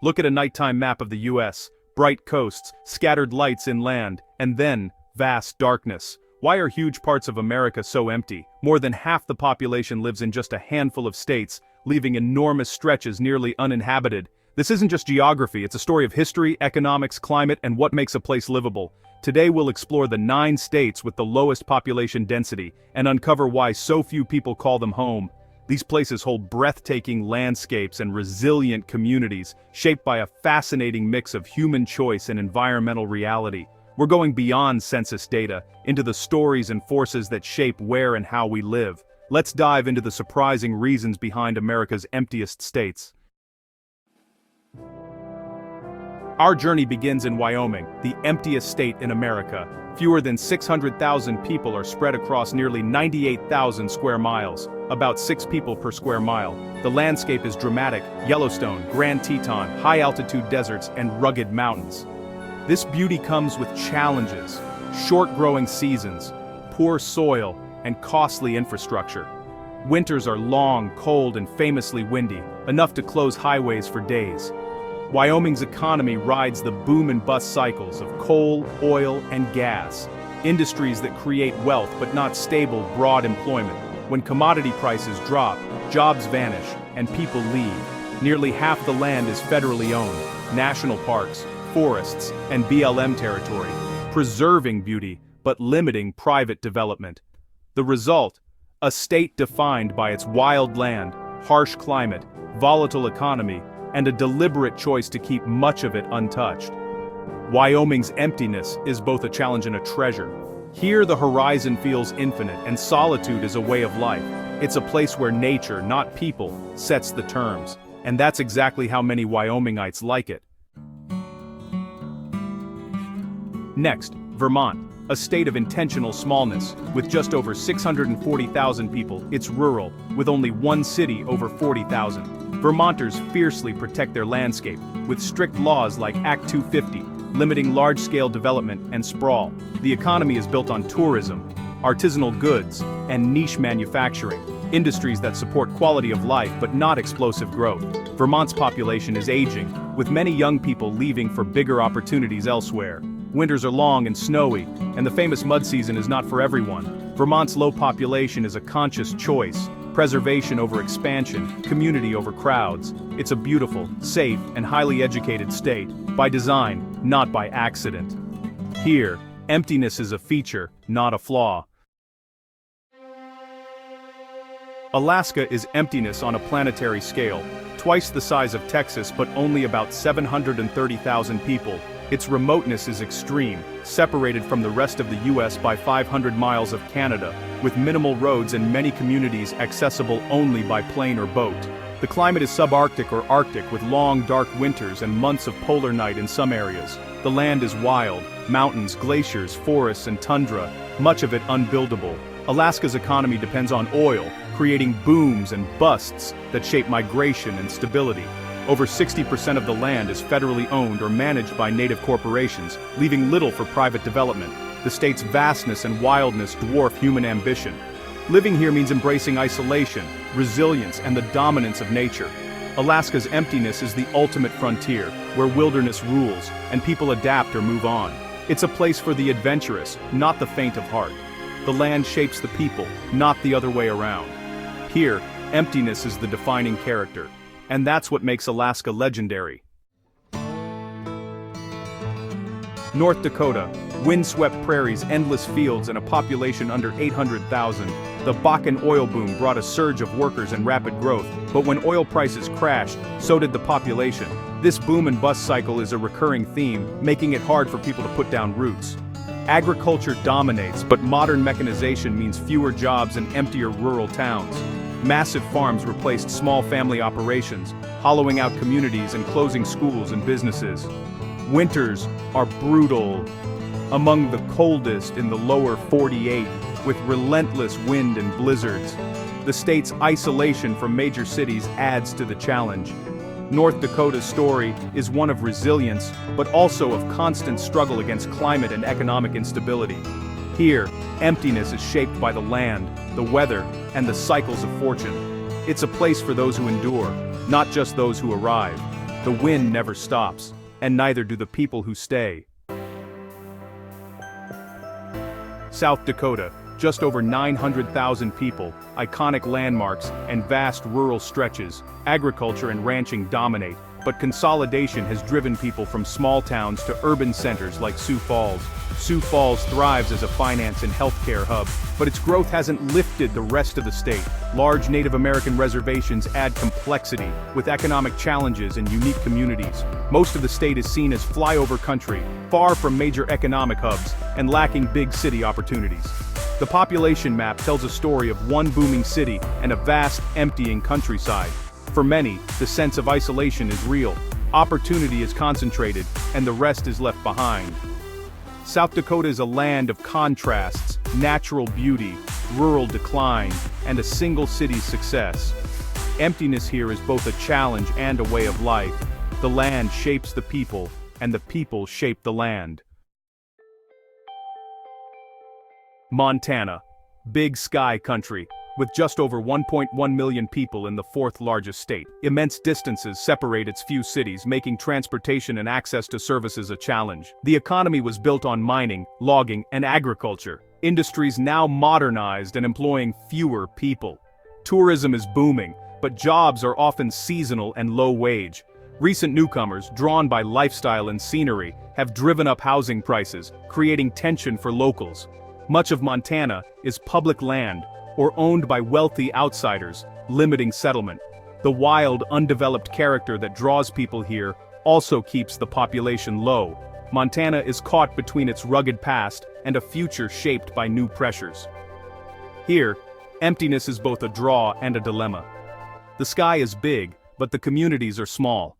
Look at a nighttime map of the US, bright coasts, scattered lights inland, and then, vast darkness. Why are huge parts of America so empty? More than half the population lives in just a handful of states, leaving enormous stretches nearly uninhabited. This isn't just geography, it's a story of history, economics, climate, and what makes a place livable. Today we'll explore the 9 states with the lowest population density, and uncover why so few people call them home. These places hold breathtaking landscapes and resilient communities, shaped by a fascinating mix of human choice and environmental reality. We're going beyond census data, into the stories and forces that shape where and how we live. Let's dive into the surprising reasons behind America's emptiest states. Our journey begins in Wyoming, the emptiest state in America. Fewer than 600,000 people are spread across nearly 98,000 square miles, about 6 people per square mile. The landscape is dramatic: Yellowstone, Grand Teton, high-altitude deserts, and rugged mountains. This beauty comes with challenges: short growing seasons, poor soil, and costly infrastructure. Winters are long, cold, and famously windy, enough to close highways for days. Wyoming's economy rides the boom and bust cycles of coal, oil, and gas, industries that create wealth but not stable, broad employment. When commodity prices drop, jobs vanish, and people leave. Nearly half the land is federally owned: national parks, forests, and BLM territory, preserving beauty but limiting private development. The result: a state defined by its wild land, harsh climate, volatile economy, and a deliberate choice to keep much of it untouched. Wyoming's emptiness is both a challenge and a treasure. Here the horizon feels infinite, and solitude is a way of life. It's a place where nature, not people, sets the terms. And that's exactly how many Wyomingites like it. Next, Vermont, a state of intentional smallness. With just over 640,000 people, it's rural, with only one city over 40,000. Vermonters fiercely protect their landscape, with strict laws like Act 250, limiting large-scale development and sprawl. The economy is built on tourism, artisanal goods, and niche manufacturing, industries that support quality of life but not explosive growth. Vermont's population is aging, with many young people leaving for bigger opportunities elsewhere. Winters are long and snowy, and the famous mud season is not for everyone. Vermont's low population is a conscious choice: preservation over expansion, community over crowds. It's a beautiful, safe, and highly educated state, by design, not by accident. Here, emptiness is a feature, not a flaw. Alaska is emptiness on a planetary scale, twice the size of Texas but only about 730,000 people. Its remoteness is extreme, separated from the rest of the US by 500 miles of Canada, with minimal roads and many communities accessible only by plane or boat. The climate is subarctic or Arctic, with long, dark winters and months of polar night in some areas. The land is wild: mountains, glaciers, forests, and tundra, much of it unbuildable. Alaska's economy depends on oil, creating booms and busts that shape migration and stability. Over 60% of the land is federally owned or managed by native corporations, leaving little for private development. The state's vastness and wildness dwarf human ambition. Living here means embracing isolation, resilience, and the dominance of nature. Alaska's emptiness is the ultimate frontier, where wilderness rules, and people adapt or move on. It's a place for the adventurous, not the faint of heart. The land shapes the people, not the other way around. Here, emptiness is the defining character. And that's what makes Alaska legendary. North Dakota, windswept prairies, endless fields, and a population under 800,000. The Bakken oil boom brought a surge of workers and rapid growth, but when oil prices crashed, so did the population. This boom and bust cycle is a recurring theme, making it hard for people to put down roots. Agriculture dominates, but modern mechanization means fewer jobs and emptier rural towns. Massive farms replaced small family operations, hollowing out communities and closing schools and businesses. Winters are brutal, among the coldest in the lower 48, with relentless wind and blizzards. The state's isolation from major cities adds to the challenge. North Dakota's story is one of resilience, but also of constant struggle against climate and economic instability. Here, emptiness is shaped by the land, the weather, and the cycles of fortune. It's a place for those who endure, not just those who arrive. The wind never stops, and neither do the people who stay. South Dakota, just over 900,000 people, iconic landmarks, and vast rural stretches. Agriculture and ranching dominate, but consolidation has driven people from small towns to urban centers like Sioux Falls. Sioux Falls thrives as a finance and healthcare hub, but its growth hasn't lifted the rest of the state. Large Native American reservations add complexity, with economic challenges and unique communities. Most of the state is seen as flyover country, far from major economic hubs, and lacking big city opportunities. The population map tells a story of one booming city and a vast, emptying countryside. For many, the sense of isolation is real. Opportunity is concentrated, and the rest is left behind. South Dakota is a land of contrasts, natural beauty, rural decline, and a single city's success. Emptiness here is both a challenge and a way of life. The land shapes the people, and the people shape the land. Montana, big sky country, with just over 1.1 million people in the fourth largest state. Immense distances separate its few cities, making transportation and access to services a challenge. The economy was built on mining, logging, and agriculture. Industries now modernized and employing fewer people. Tourism is booming, but jobs are often seasonal and low-wage. Recent newcomers, drawn by lifestyle and scenery, have driven up housing prices, creating tension for locals. Much of Montana is public land, or owned by wealthy outsiders, limiting settlement. The wild, undeveloped character that draws people here also keeps the population low. Montana is caught between its rugged past and a future shaped by new pressures. Here, emptiness is both a draw and a dilemma. The sky is big, but the communities are small.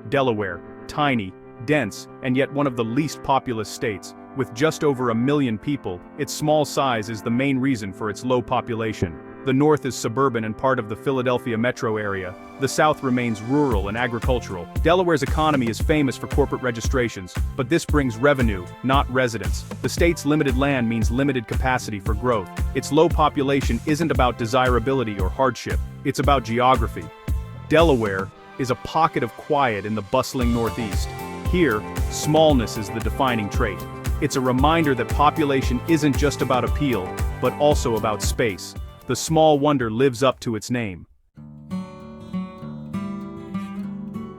Delaware, tiny, dense, and yet one of the least populous states. With just over 1 million people, its small size is the main reason for its low population. The north is suburban and part of the Philadelphia metro area. The south remains rural and agricultural. Delaware's economy is famous for corporate registrations, but this brings revenue, not residents. The state's limited land means limited capacity for growth. Its low population isn't about desirability or hardship, it's about geography. Delaware is a pocket of quiet in the bustling northeast. Here, smallness is the defining trait. It's a reminder that population isn't just about appeal, but also about space. The small wonder lives up to its name.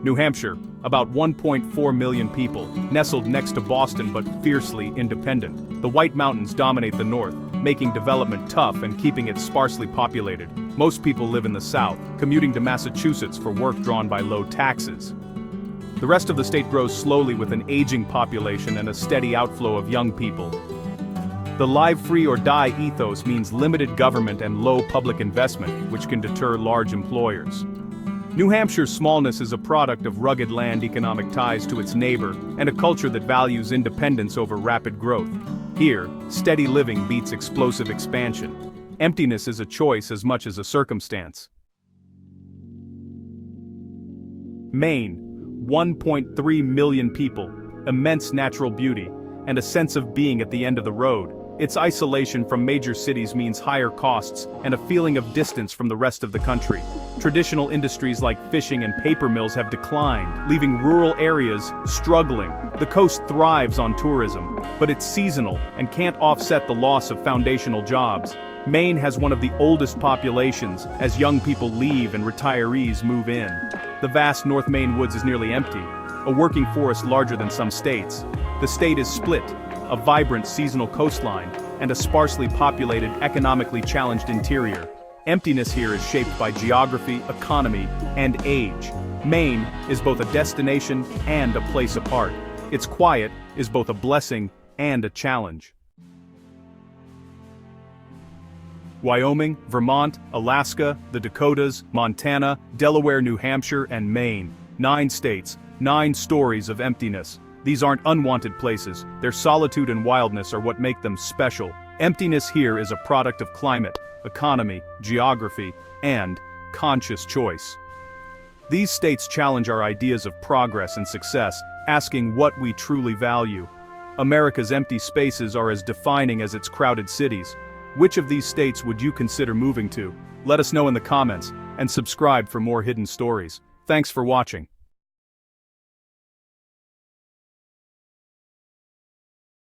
New Hampshire, about 1.4 million people, nestled next to Boston but fiercely independent. The White Mountains dominate the north, making development tough and keeping it sparsely populated. Most people live in the south, commuting to Massachusetts for work drawn by low taxes. The rest of the state grows slowly with an aging population and a steady outflow of young people. The live free or die ethos means limited government and low public investment, which can deter large employers. New Hampshire's smallness is a product of rugged land economic ties to its neighbor, and a culture that values independence over rapid growth. Here, steady living beats explosive expansion. Emptiness is a choice as much as a circumstance. Maine, 1.3 million people, immense natural beauty, and a sense of being at the end of the road. Its isolation from major cities means higher costs and a feeling of distance from the rest of the country. Traditional industries like fishing and paper mills have declined, leaving rural areas struggling. The coast thrives on tourism, but it's seasonal and can't offset the loss of foundational jobs. Maine has one of the oldest populations, as young people leave and retirees move in. The vast North Maine woods is nearly empty, a working forest larger than some states. The state is split, a vibrant seasonal coastline, and a sparsely populated, economically challenged interior. Emptiness here is shaped by geography, economy, and age. Maine is both a destination and a place apart. Its quiet is both a blessing and a challenge. Wyoming, Vermont, Alaska, the Dakotas, Montana, Delaware, New Hampshire, and Maine. 9 states, 9 stories of emptiness. These aren't unwanted places, their solitude and wildness are what make them special. Emptiness here is a product of climate, economy, geography, and conscious choice. These states challenge our ideas of progress and success, asking what we truly value. America's empty spaces are as defining as its crowded cities. Which of these states would you consider moving to? Let us know in the comments. and subscribe for more hidden stories. Thanks for watching.